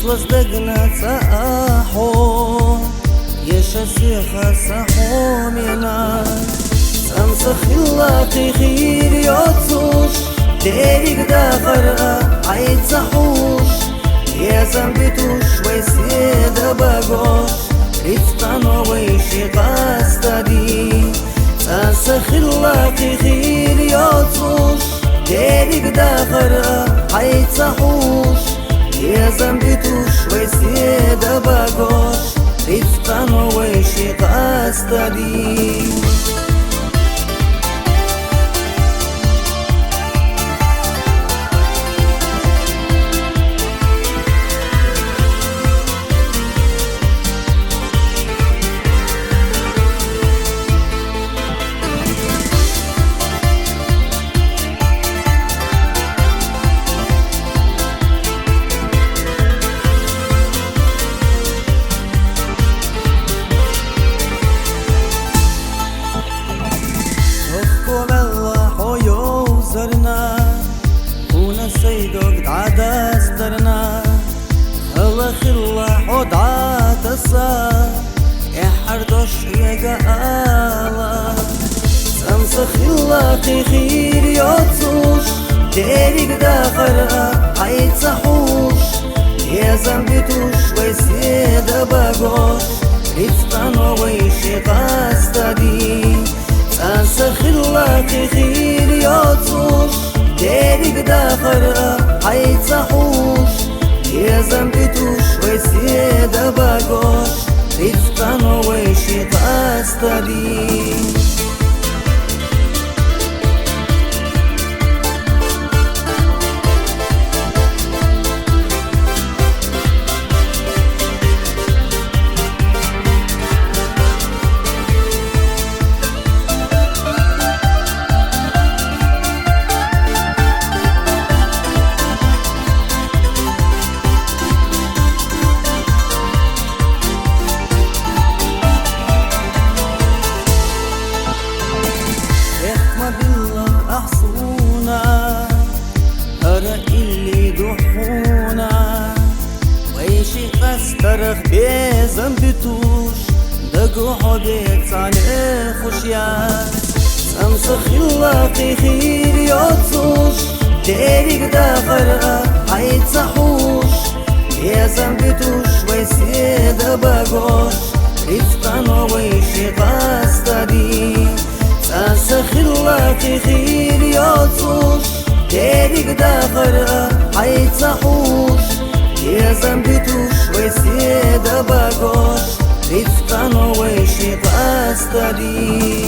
وازدقنا ساحو يشسي خسحو منا سمسخ اللاقي خير يوتوش ديرك داخر عيد سحوش يا زنبتوش ويسيد باقوش رفتانو ويشي قاستدي سمسخ اللاقي خير يوتوش ديرك داخر عيد سحوش يا زنبتوش ويسيد باقوش رفتانو ويشي قاستدي سيدك عدا سترنا خلق الله ودعا تسا يحردوش يقالا سمسخ الله خير يوتوش ديرك داخر عيد سحوش يا زنبتوش ويسيد باقوش رفتانو ويشي قاستدي سمسخ الله خير يوتوش ديرك داخر عيد سحوش يا زنبتوش ويسيد باقوش رفتانو ويشي قاستدي أحصونا أرى اللي دحونا ويشي أسترخ بزنبتوش دقوحو بيت عليه خشيان سمسخ اللاقي خير يوتوش ديرك داخر عيد سحوش يا زنبتوش ويسيد باقوش رفتانو ويشي قاستدي سمسخ اللاقي خير يوتوش ديرك داخر عيد سحوش يا زنبتوش ويسيد باقوش رفتانو ويشي قاستدي